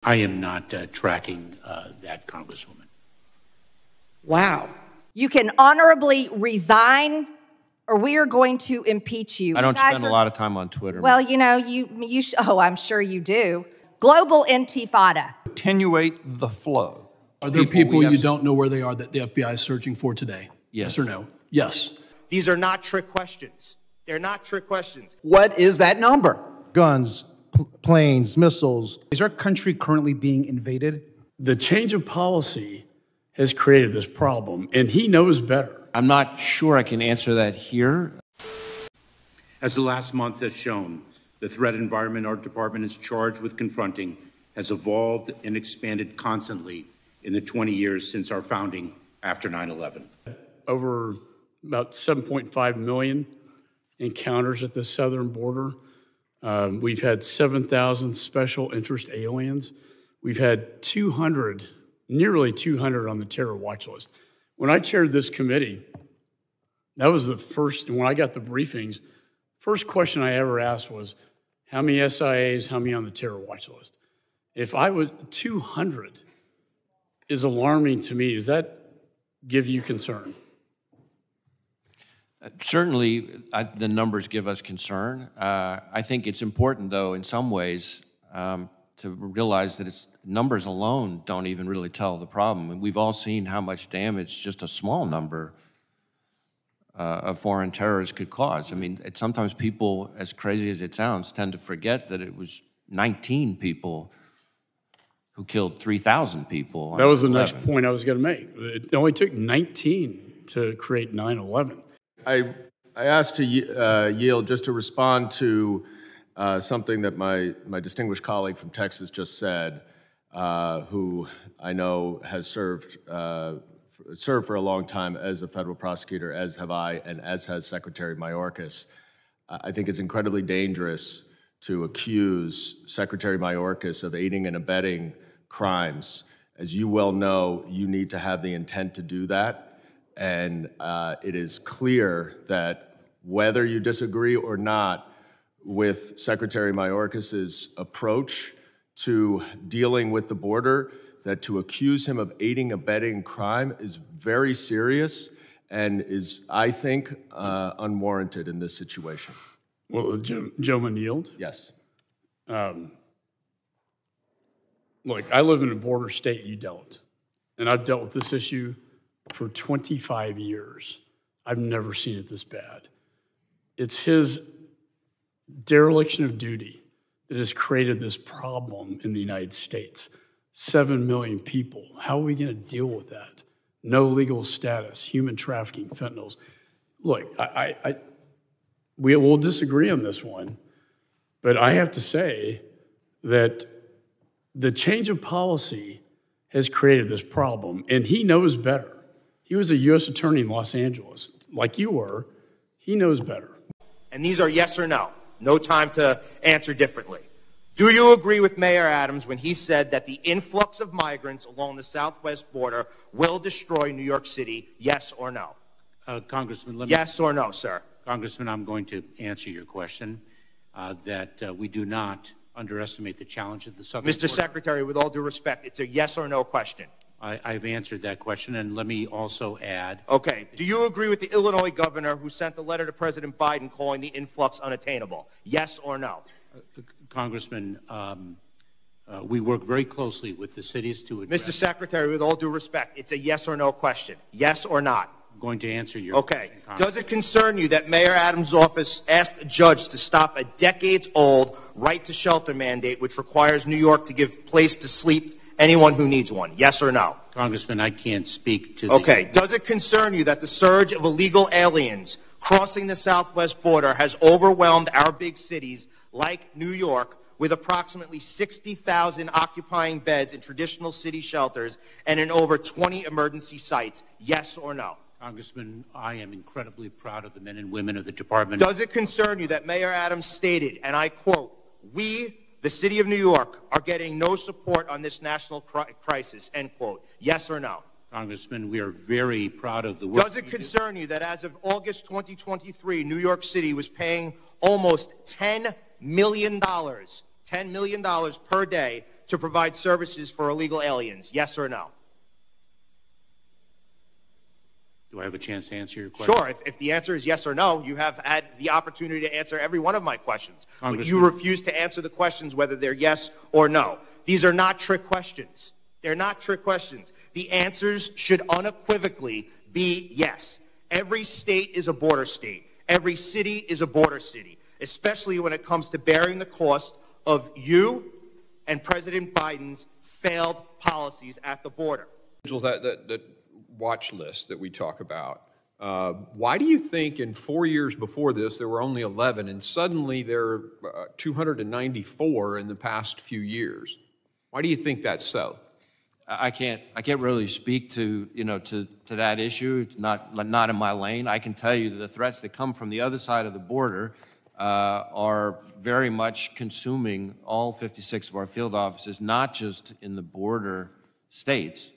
I am not tracking that, Congresswoman. Wow. You can honorably resign, or we are going to impeach you. I don't spend a lot of time on Twitter. Well, you know, I'm sure you do. Global intifada. Attenuate the flow. Are there people you don't know where they are that the FBI is searching for today? Yes. Yes or no? Yes. These are not trick questions. They're not trick questions. What is that number? Guns, planes, missiles. Is our country currently being invaded? The change of policy has created this problem, and he knows better. I'm not sure I can answer that here. As the last month has shown, the threat environment our department is charged with confronting has evolved and expanded constantly in the 20 years since our founding after 9/11. Over about 7.5 million encounters at the southern border. We've had 7,000 special interest aliens. We've had 200, nearly 200 on the terror watch list. When I chaired this committee, that was the first, and when I got the briefings, first question I ever asked was, how many SIAs, how many on the terror watch list? If I was 200 is alarming to me. Does that give you concern? Certainly, the numbers give us concern. I think it's important, though, in some ways, to realize that numbers alone don't even really tell the problem. And we've all seen how much damage just a small number of foreign terrorists could cause. I mean, sometimes people, as crazy as it sounds, tend to forget that it was 19 people who killed 3,000 people. That was the next point I was going to make. It only took 19 to create 9/11. I asked to yield just to respond to something that my distinguished colleague from Texas just said, who I know has served for a long time as a federal prosecutor, as have I, and as has Secretary Mayorkas. I think it's incredibly dangerous to accuse Secretary Mayorkas of aiding and abetting crimes. As you well know, you need to have the intent to do that. And it is clear that whether you disagree or not with Secretary Mayorkas's approach to dealing with the border, that to accuse him of aiding and abetting crime is very serious and is, I think, unwarranted in this situation. Well, gentleman yield? Yes. Look, I live in a border state, you don't. And I've dealt with this issue for 25 years. I've never seen it this bad. It's his dereliction of duty that has created this problem in the United States. 7 million people. How are we going to deal with that? No legal status, human trafficking, fentanyls. Look, we will disagree on this one, but I have to say that the change of policy has created this problem, and he knows better. He was a U.S. attorney in Los Angeles, like you were. He knows better. And these are yes or no. No time to answer differently. Do you agree with Mayor Adams when he said that the influx of migrants along the southwest border will destroy New York City? Yes or no? Congressman, yes or no, sir? Congressman, I'm going to answer your question that we do not underestimate the challenge of the southern border. Mr. Secretary, with all due respect, it's a yes or no question. I've answered that question, and let me also add. Okay. Do you agree with the Illinois governor who sent a letter to President Biden calling the influx unattainable? Yes or no? Congressman, we work very closely with the cities to address. Mr. Secretary, with all due respect, it's a yes or no question. Yes or not? I'm going to answer your question. Okay. Does it concern you that Mayor Adams' office asked a judge to stop a decades-old right-to-shelter mandate which requires New York to give place to sleep anyone who needs one? Yes or no? Congressman, I can't speak to Okay. Does it concern you that the surge of illegal aliens crossing the southwest border has overwhelmed our big cities like New York with approximately 60,000 occupying beds in traditional city shelters and in over 20 emergency sites? Yes or no? Congressman, I am incredibly proud of the men and women of the department. Does it concern you that Mayor Adams stated, and I quote, "We, the city of New York, are getting no support on this national crisis," end quote? Yes or no? Congressman, we are very proud of the work. Does it concern you that as of August 2023, New York City was paying almost $10 million per day to provide services for illegal aliens? Yes or no? Do I have a chance to answer your question? Sure. If the answer is yes or no, you have had the opportunity to answer every one of my questions. But you refuse to answer the questions whether they're yes or no. These are not trick questions. They're not trick questions. The answers should unequivocally be yes. Every state is a border state. Every city is a border city, especially when it comes to bearing the cost of you and President Biden's failed policies at the border. That watch list that we talk about, why do you think in 4 years before this there were only 11 and suddenly there are 294 in the past few years? Why do you think that's so? I can't really speak to that issue. It's not in my lane. I can tell you that the threats that come from the other side of the border are very much consuming all 56 of our field offices, not just in the border states.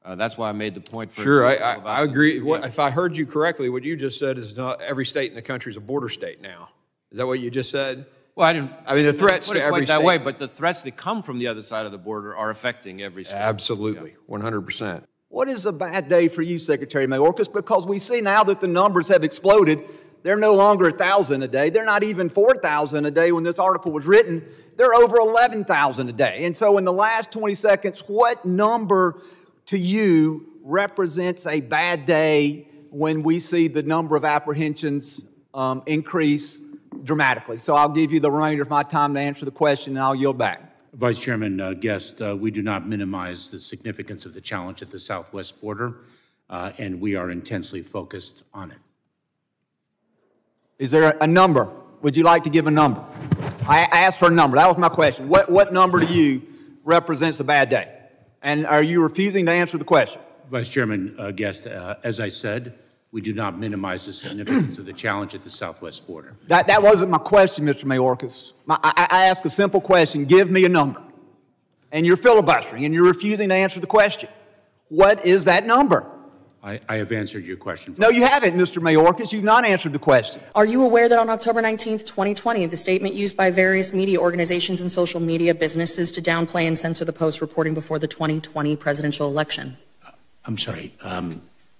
That's why I made the point. Sure, I agree. If I heard you correctly, what you just said is not every state in the country is a border state now. Is that what you just said? Well, I didn't. I mean, the threats to every state. That way, but the threats that come from the other side of the border are affecting every state. Absolutely, 100%. What is a bad day for you, Secretary Mayorkas? Because we see now that the numbers have exploded. They're no longer 1,000 a day. They're not even 4,000 a day when this article was written. They're over 11,000 a day. And so in the last 20 seconds, what number to you represents a bad day when we see the number of apprehensions increase dramatically? So I'll give you the remainder of my time to answer the question, and I'll yield back. Vice Chairman Guest, we do not minimize the significance of the challenge at the southwest border, and we are intensely focused on it. Is there a number? Would you like to give a number? I asked for a number. That was my question. What number to you represents a bad day? And are you refusing to answer the question? Vice Chairman Guest, as I said, we do not minimize the significance of the challenge at the southwest border. That wasn't my question, Mr. Mayorkas. I asked a simple question. Give me a number. And you're filibustering, and you're refusing to answer the question. What is that number? I have answered your question. No, you haven't, Mr. Mayorkas. You've not answered the question. Are you aware that on October 19th, 2020, the statement used by various media organizations and social media businesses to downplay and censor the Post reporting before the 2020 presidential election? I'm sorry.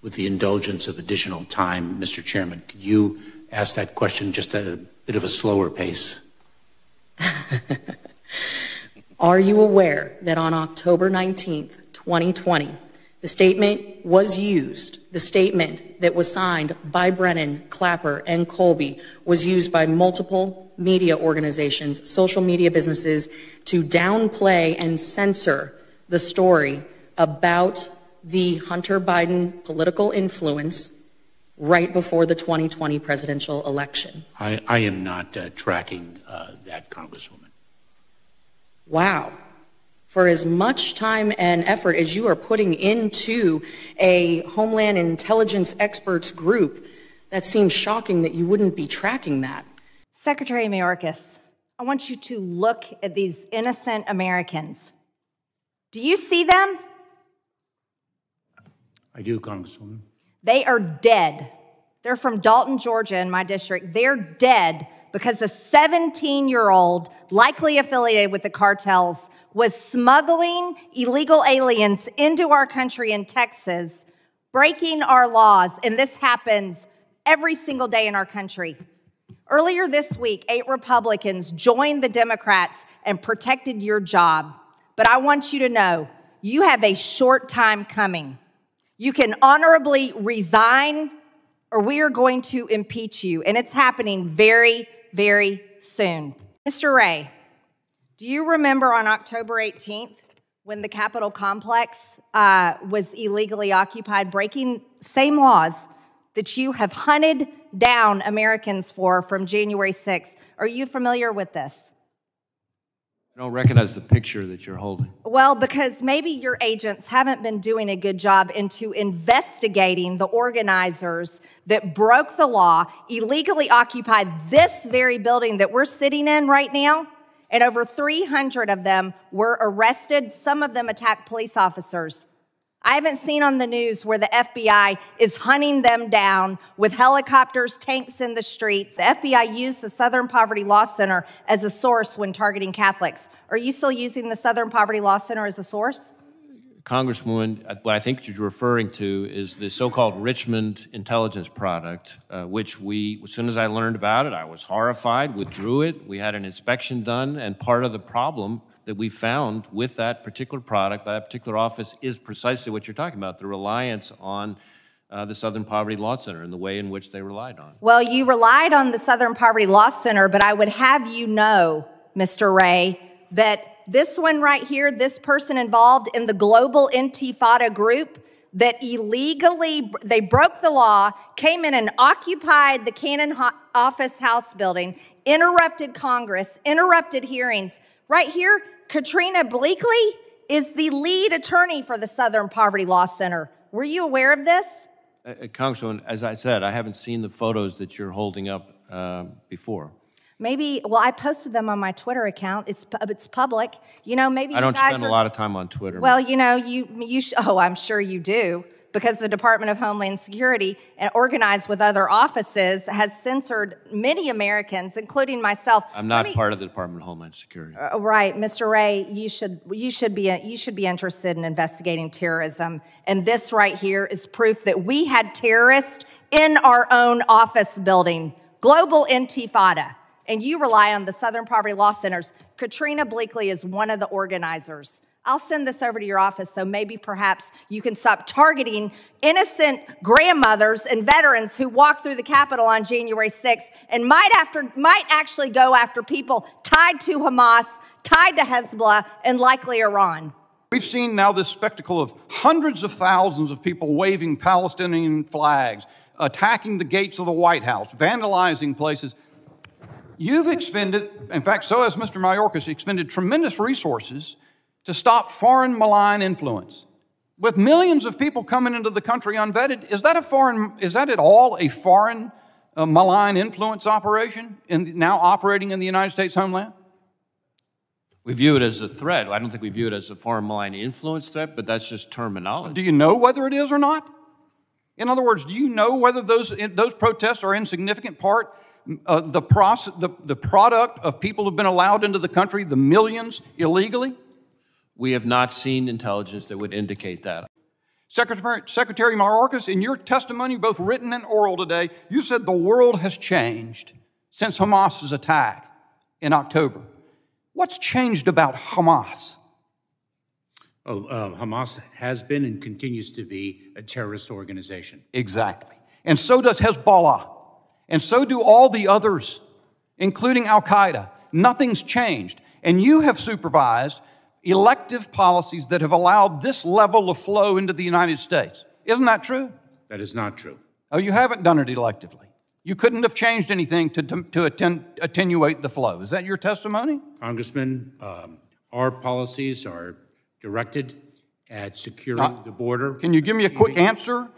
With the indulgence of additional time, Mr. Chairman, could you ask that question just at a bit of a slower pace? Are you aware that on October 19th, 2020, the statement was used, the statement that was signed by Brennan, Clapper, and Colby was used by multiple media organizations, social media businesses to downplay and censor the story about the Hunter Biden political influence right before the 2020 presidential election? I am not tracking that, Congresswoman. Wow. For as much time and effort as you are putting into a Homeland Intelligence experts group, that seems shocking that you wouldn't be tracking that. Secretary Mayorkas, I want you to look at these innocent Americans. Do you see them? I do, Congresswoman. They are dead. They're from Dalton, Georgia, in my district. They're dead because a 17-year-old, likely affiliated with the cartels, was smuggling illegal aliens into our country in Texas, breaking our laws, and this happens every single day in our country. Earlier this week, 8 Republicans joined the Democrats and protected your job. But I want you to know, you have a short time coming. You can honorably resign, or we are going to impeach you, and it's happening very, very soon. Mr. Wray, do you remember on October 18th when the Capitol complex was illegally occupied, breaking same laws that you have hunted down Americans for from January 6th? Are you familiar with this? I don't recognize the picture that you're holding. Well, because maybe your agents haven't been doing a good job into investigating the organizers that broke the law, illegally occupied this very building that we're sitting in right now, and over 300 of them were arrested. Some of them attacked police officers. I haven't seen on the news where the FBI is hunting them down with helicopters, tanks in the streets. The FBI used the Southern Poverty Law Center as a source when targeting Catholics. Are you still using the Southern Poverty Law Center as a source? Congresswoman, what I think you're referring to is the so-called Richmond intelligence product, which as soon as I learned about it, I was horrified, withdrew it. We had an inspection done, and part of the problem that we found with that particular product by that particular office is precisely what you're talking about, the reliance on the Southern Poverty Law Center and the way in which they relied on. Well, you relied on the Southern Poverty Law Center, but I would have you know, Mr. Wray, that this one right here, this person involved in the global Intifada group that illegally, they broke the law, came in and occupied the Cannon Office House building, interrupted Congress, interrupted hearings. Right here, Katrina Bleakley is the lead attorney for the Southern Poverty Law Center. Were you aware of this? Congresswoman, as I said, I haven't seen the photos that you're holding up before. Maybe, well, I posted them on my Twitter account. It's public. You know, maybe I don't you guys spend a lot of time on Twitter. Well, you know, oh, I'm sure you do, because the Department of Homeland Security, organized with other offices, has censored many Americans, including myself. I'm not part of the Department of Homeland Security. Right, Mr. Wray, you should be interested in investigating terrorism, and this right here is proof that we had terrorists in our own office building, global Intifada. And you rely on the Southern Poverty Law Centers. Katrina Bleakley is one of the organizers. I'll send this over to your office so maybe perhaps you can stop targeting innocent grandmothers and veterans who walked through the Capitol on January 6th and might actually go after people tied to Hamas, tied to Hezbollah, and likely Iran. We've seen now this spectacle of hundreds of thousands of people waving Palestinian flags, attacking the gates of the White House, vandalizing places. You've expended, in fact, so has Mr. Mayorkas, expended tremendous resources to stop foreign malign influence. With millions of people coming into the country unvetted, is that at all a foreign malign influence operation now operating in the United States homeland? We view it as a threat. I don't think we view it as a foreign malign influence threat, but that's just terminology. Do you know whether it is or not? In other words, do you know whether those protests are in significant part the product of people who've been allowed into the country, the millions illegally? We have not seen intelligence that would indicate that. Secretary Mayorkas, in your testimony, both written and oral today, you said the world has changed since Hamas's attack in October. What's changed about Hamas? Hamas has been and continues to be a terrorist organization. Exactly. And so does Hezbollah. And so do all the others, including Al-Qaeda. Nothing's changed. And you have supervised elective policies that have allowed this level of flow into the United States. Isn't that true? That is not true. Oh, you haven't done it electively. You couldn't have changed anything to attenuate the flow. Is that your testimony? Congressman, our policies are directed at securing the border. Can you give me a quick answer?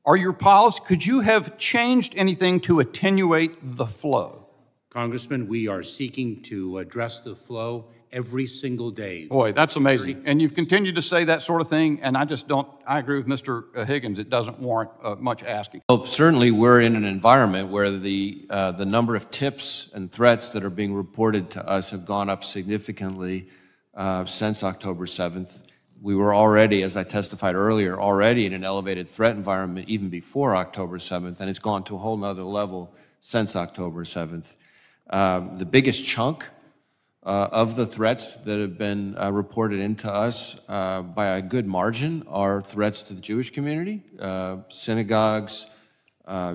Are your policies, could you have changed anything to attenuate the flow? Congressman, we are seeking to address the flow every single day. Boy, that's amazing. And you've continued to say that sort of thing, and I agree with Mr. Higgins, it doesn't warrant much asking. Well, certainly we're in an environment where the number of tips and threats that are being reported to us have gone up significantly since October 7th. We were already, as I testified earlier, already in an elevated threat environment even before October 7th, and it's gone to a whole nother level since October 7th. The biggest chunk of the threats that have been reported into us by a good margin are threats to the Jewish community, synagogues,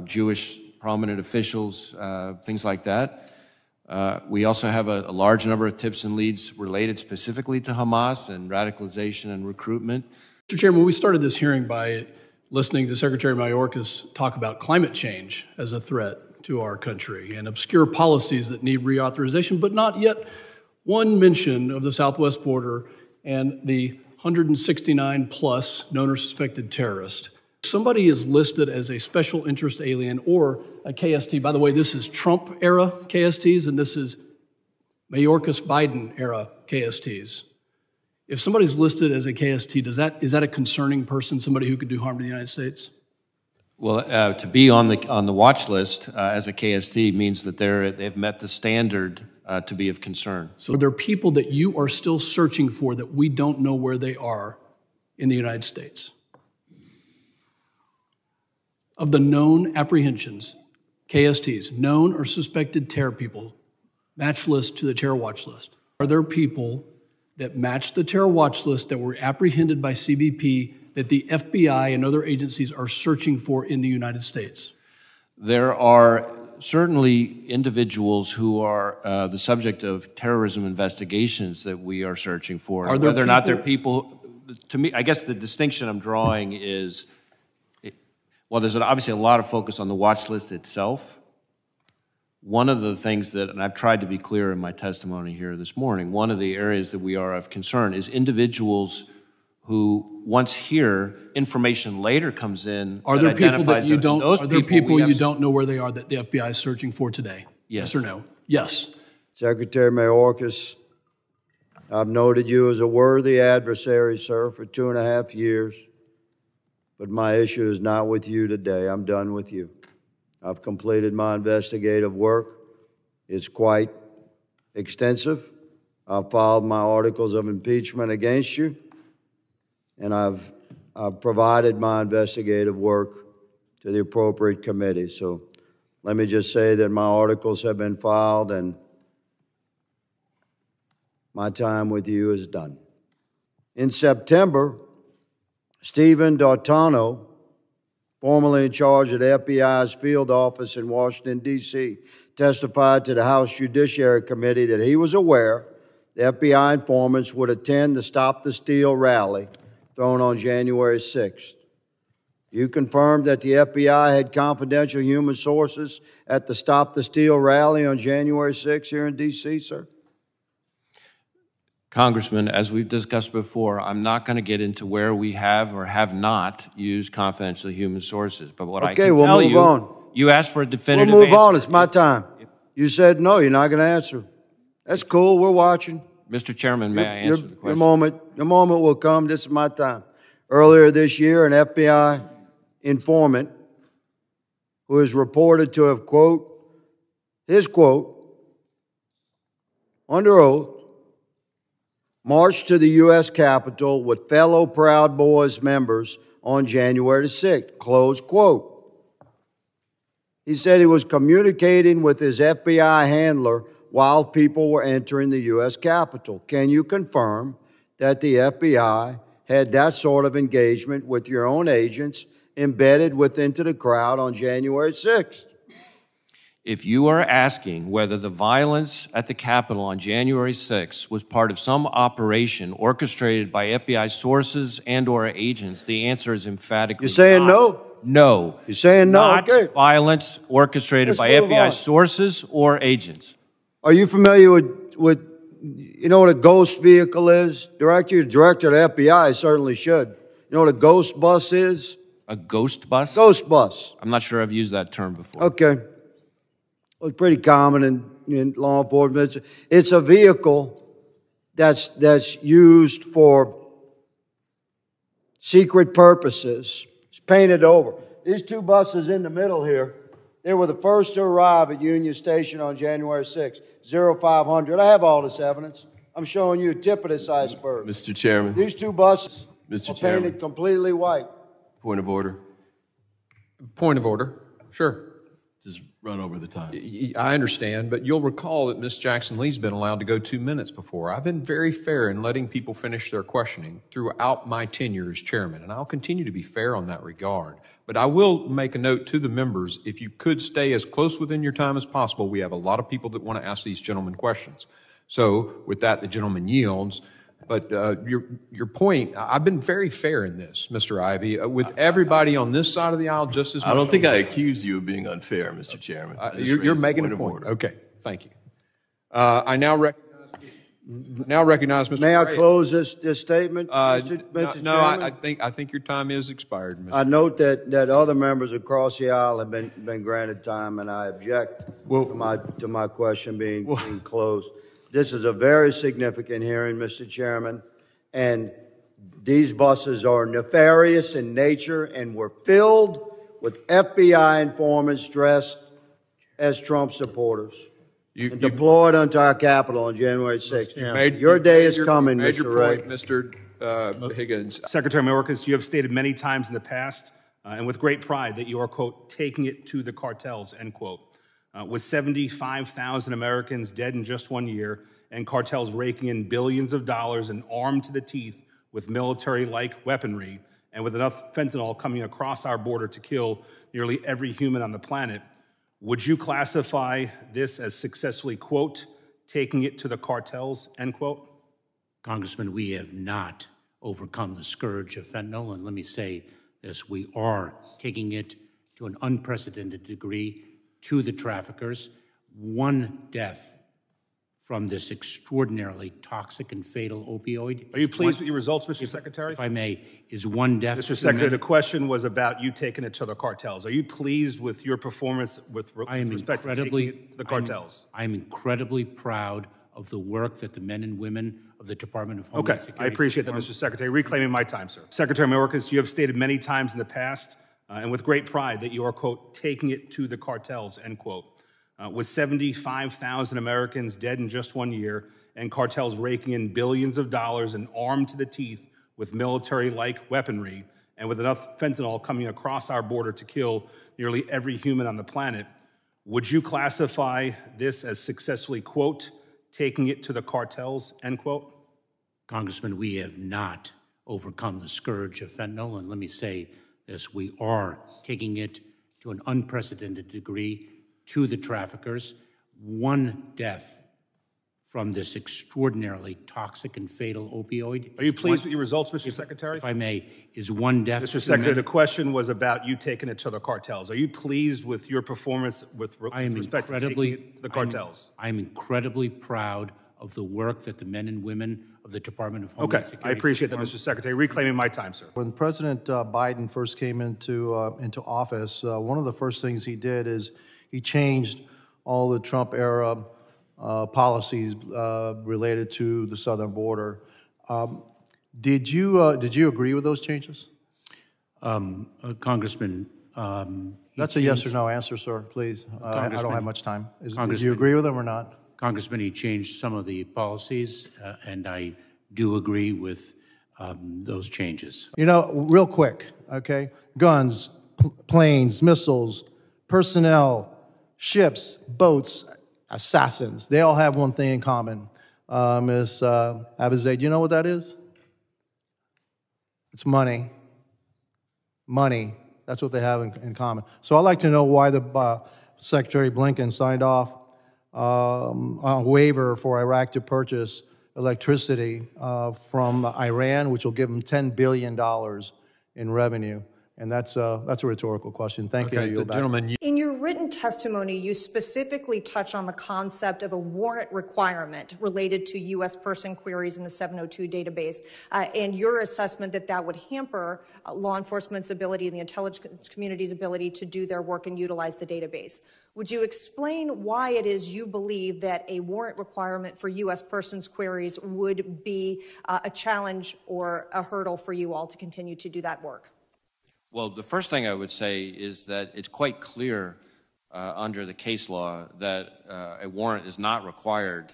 Jewish prominent officials, things like that. We also have a large number of tips and leads related specifically to Hamas and radicalization and recruitment. Mr. Chairman, we started this hearing by listening to Secretary Mayorkas talk about climate change as a threat to our country and obscure policies that need reauthorization, but not yet one mention of the southwest border and the 169 plus known or suspected terrorists. Somebody is listed as a special interest alien or a KST. By the way, this is Trump-era KSTs, and this is Mayorkas-Biden-era KSTs. If somebody's listed as a KST, is that a concerning person, somebody who could do harm to the United States? Well, to be on the watch list as a KST means that they've met the standard to be of concern. So there are people that you are still searching for that we don't know where they are in the United States. Of the known apprehensions, KSTs, known or suspected terror people, match list to the terror watch list. Are there people that match the terror watch list that were apprehended by CBP that the FBI and other agencies are searching for in the United States? There are certainly individuals who are the subject of terrorism investigations that we are searching for. Are there Whether or not they're people, to me, I guess the distinction I'm drawing is, well, there's obviously a lot of focus on the watch list itself. One of the things that, and I've tried to be clear in my testimony here this morning, one of the areas that we are of concern is individuals who, once here, information later comes in. Are there people that you don't? Are there people you have, don't know where they are that the FBI is searching for today? Yes. Yes or no? Yes. Secretary Mayorkas, I've noted you as a worthy adversary, sir, for 2.5 years. But my issue is not with you today. I'm done with you. I've completed my investigative work. It's quite extensive. I've filed my articles of impeachment against you, and I've provided my investigative work to the appropriate committee. So let me just say that my articles have been filed, and my time with you is done. In September, Stephen D'Artano, formerly in charge of the FBI's field office in Washington, D.C., testified to the House Judiciary Committee that he was aware the FBI informants would attend the Stop the Steal rally thrown on January 6th. You confirmed that the FBI had confidential human sources at the Stop the Steal rally on January 6th here in D.C., sir? Congressman, as we've discussed before, I'm not going to get into where we have or have not used confidential human sources. But what I can tell you, you asked for a definitive answer. We'll move on. It's my time. You said no, you're not going to answer. That's cool. We're watching. Mr. Chairman, may I answer the question? Your moment will come. This is my time. Earlier this year, an FBI informant who is reported to have, his quote, under oath, marched to the U.S. Capitol with fellow Proud Boys members on January 6th, close quote. He said he was communicating with his FBI handler while people were entering the U.S. Capitol. Can you confirm that the FBI had that sort of engagement with your own agents embedded into the crowd on January 6th? If you are asking whether the violence at the Capitol on January 6th was part of some operation orchestrated by FBI sources and or agents, the answer is emphatically You're saying not. no? No. You're saying no? Not okay. Violence orchestrated by FBI sources or agents. Are you familiar with you know what a ghost vehicle is? Director of the FBI certainly should. You know what a ghost bus is? A ghost bus? Ghost bus. I'm not sure I've used that term before. Okay. Well, it's pretty common in law enforcement. It's a vehicle that's used for secret purposes. It's painted over. These two buses in the middle here, they were the first to arrive at Union Station on January 6th, 0500. I have all this evidence. I'm showing you a tip of this iceberg. Mr. Chairman. These two buses Mr. are Chairman. painted completely white. Point of order. Point of order. Sure. Just run over the time. I understand, but you'll recall that Ms. Jackson Lee's been allowed to go 2 minutes before. I've been very fair in letting people finish their questioning throughout my tenure as chairman, and I'll continue to be fair on that regard. But I will make a note to the members, if you could stay as close within your time as possible. We have a lot of people that want to ask these gentlemen questions. So with that, the gentleman yields. But your point, I've been very fair in this, Mr. Ivey, with everybody on this side of the aisle just as much. I don't think I accuse you of being unfair, Mr. Chairman. You're making a point. Okay, thank you. I now recognize Mr. May I Wray. close this statement, Mr. No, Chairman? I think your time is expired, Mr. I note that other members across the aisle have been granted time, and I object to my question being closed. This is a very significant hearing, Mr. Chairman, and these buses are nefarious in nature and were filled with FBI informants dressed as Trump supporters. and deployed unto our capital on January 6th. Your day is coming, made Mr. your Wray. point, Mr. Higgins. Secretary Mayorkas, you have stated many times in the past, and with great pride, that you are, quote, taking it to the cartels, end quote. With 75,000 Americans dead in just 1 year, and cartels raking in billions of dollars and armed to the teeth with military-like weaponry, and with enough fentanyl coming across our border to kill nearly every human on the planet, would you classify this as successfully, quote, taking it to the cartels, end quote? Congressman, we have not overcome the scourge of fentanyl, and let me say this, we are taking it to an unprecedented degree to the traffickers. One death from this extraordinarily toxic and fatal opioid. Are you pleased with your results, Mr. Secretary? If I may, is one death. Mr. Secretary, the question was about you taking it to the cartels. Are you pleased with your performance with respect to taking it to the cartels? I am incredibly proud of the work that the men and women of the Department of Homeland Security. I appreciate that, Mr. Secretary. Reclaiming my time, sir. Secretary Mayorkas, you have stated many times in the past, and with great pride, that you are, quote, taking it to the cartels, end quote. With 75,000 Americans dead in just 1 year, and cartels raking in billions of dollars and armed to the teeth with military-like weaponry, and with enough fentanyl coming across our border to kill nearly every human on the planet, would you classify this as successfully, quote, taking it to the cartels, end quote? Congressman, we have not overcome the scourge of fentanyl, and let me say this, we are taking it to an unprecedented degree to the traffickers. One death from this extraordinarily toxic and fatal opioid. Are you pleased with your results, Mr. Secretary? If I may, is one death. Mr. Secretary, the question was about you taking it to the cartels. Are you pleased with your performance with respect to taking it to the cartels? I am incredibly proud of the work that the men and women of the Department of Homeland Security. I appreciate that, Mr. Secretary. Reclaiming my time, sir. When President Biden first came into office, one of the first things he did is he changed all the Trump-era policies related to the southern border. Did you agree with those changes? Congressman, that's a yes or no answer, sir, please. I don't have much time. Did you agree with them or not? Congressman, he changed some of the policies, and I do agree with those changes. You know, real quick, okay? Guns, planes, missiles, personnel, ships, boats, assassins. They all have one thing in common. Ms. Abizaid, do you know what that is? It's money. Money. That's what they have in common. So I'd like to know why the Secretary Blinken signed off a waiver for Iraq to purchase electricity from Iran, which will give them $10 billion in revenue. And that's a rhetorical question. Thank you. The gentleman. In your written testimony, you specifically touch on the concept of a warrant requirement related to U.S. person queries in the 702 database, and your assessment that that would hamper law enforcement's ability and the intelligence community's ability to do their work and utilize the database. Would you explain why it is you believe that a warrant requirement for U.S. persons queries would be a challenge or a hurdle for you all to continue to do that work? Well, the first thing I would say is that it's quite clear under the case law that a warrant is not required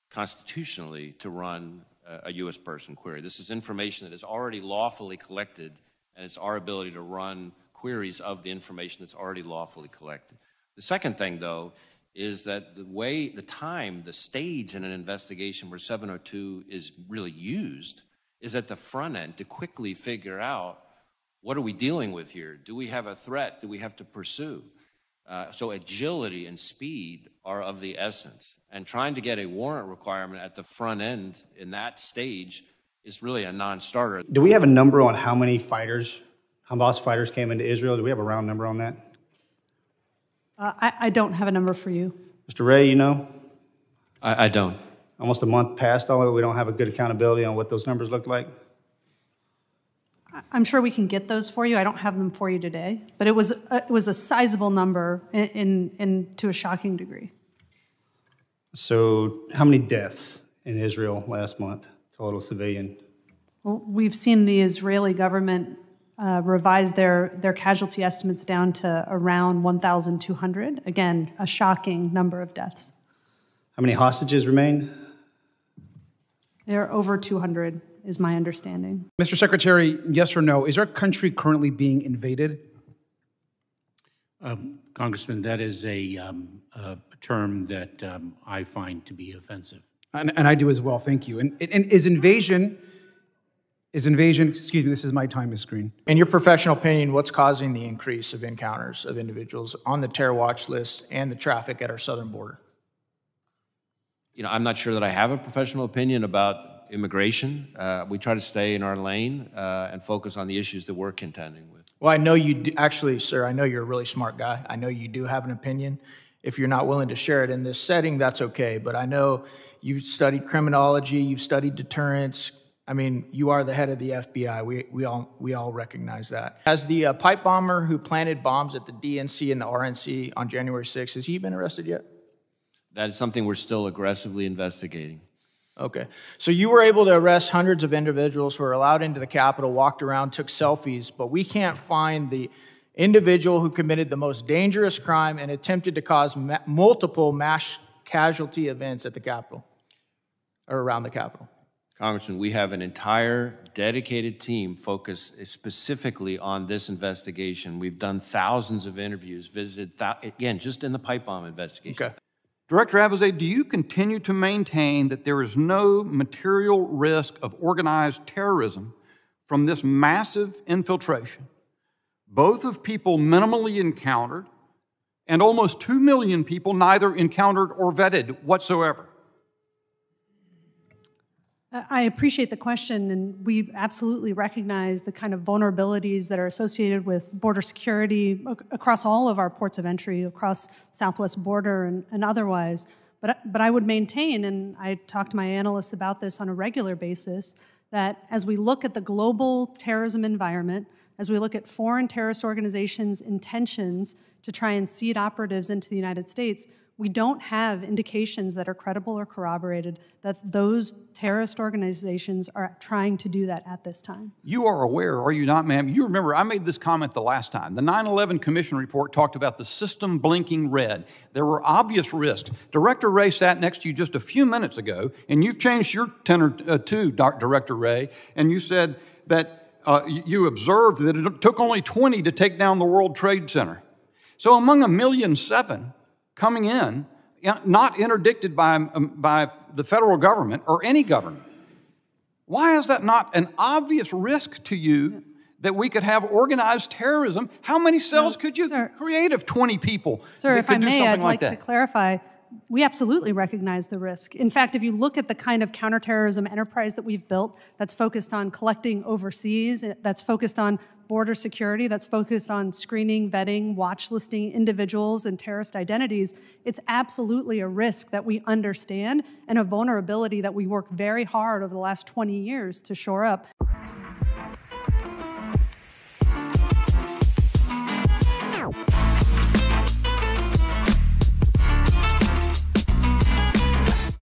constitutionally to run a U.S. person query. This is information that is already lawfully collected, and it's our ability to run queries of the information that's already lawfully collected. The second thing, though, is that the stage in an investigation where 702 is really used is at the front end to quickly figure out, what are we dealing with here? Do we have a threat? Do we have to pursue? So agility and speed are of the essence. And trying to get a warrant requirement at the front end in that stage is really a non-starter. Do we have a number on how many fighters, Hamas fighters came into Israel? Do we have a round number on that? I don't have a number for you. Mr. Wray, you know? I don't. Almost a month passed, although we don't have a good accountability on what those numbers look like. I'm sure we can get those for you. I don't have them for you today, but it was a sizable number to a shocking degree. So how many deaths in Israel last month, total civilian? Well, we've seen the Israeli government revise their casualty estimates down to around 1,200. Again, a shocking number of deaths. How many hostages remain? There are over 200, is my understanding. Mr. Secretary, yes or no, is our country currently being invaded? Congressman, that is a term that I find to be offensive. And I do as well, thank you. And is invasion, excuse me, this is my time is screen. In your professional opinion, what's causing the increase of encounters of individuals on the terror watch list and the traffic at our southern border? You know, I'm not sure that I have a professional opinion about immigration. We try to stay in our lane and focus on the issues that we're contending with. Well, I know you do, actually, sir, I know you're a really smart guy. I know you do have an opinion. If you're not willing to share it in this setting, that's okay. But I know you've studied criminology, you've studied deterrence. I mean, you are the head of the FBI. We all recognize that. Has the pipe bomber who planted bombs at the DNC and the RNC on January 6th, has he been arrested yet? That is something we're still aggressively investigating. Okay. So you were able to arrest hundreds of individuals who were allowed into the Capitol, walked around, took selfies, but we can't find the individual who committed the most dangerous crime and attempted to cause multiple mass casualty events at the Capitol, or around the Capitol. Congressman, we have an entire dedicated team focused specifically on this investigation. We've done thousands of interviews, visited, again, just in the pipe bomb investigation. Okay. Director Abizaid, do you continue to maintain that there is no material risk of organized terrorism from this massive infiltration, both of people minimally encountered and almost 2 million people neither encountered or vetted whatsoever? I appreciate the question, and we absolutely recognize the kind of vulnerabilities that are associated with border security across all of our ports of entry, across southwest border and otherwise. But I would maintain, and I talk to my analysts about this on a regular basis, that as we look at the global terrorism environment, as we look at foreign terrorist organizations' intentions to try and seed operatives into the United States, we don't have indications that are credible or corroborated that those terrorist organizations are trying to do that at this time. You are aware, are you not, ma'am? You remember, I made this comment the last time. The 9/11 Commission report talked about the system blinking red. There were obvious risks. Director Wray sat next to you just a few minutes ago, and you've changed your tenor too, Director Wray, and you said that you observed that it took only 20 to take down the World Trade Center. So among 1.7 million coming in, not interdicted by the federal government or any government. Why is that not an obvious risk to you that we could have organized terrorism? How many cells could you create of 20 people? Sir, if I may, I'd like that? to clarify. We absolutely recognize the risk. In fact, if you look at the kind of counterterrorism enterprise that we've built that's focused on collecting overseas, that's focused on border security, that's focused on screening, vetting, watch listing individuals and terrorist identities, it's absolutely a risk that we understand and a vulnerability that we work very hard over the last 20 years to shore up.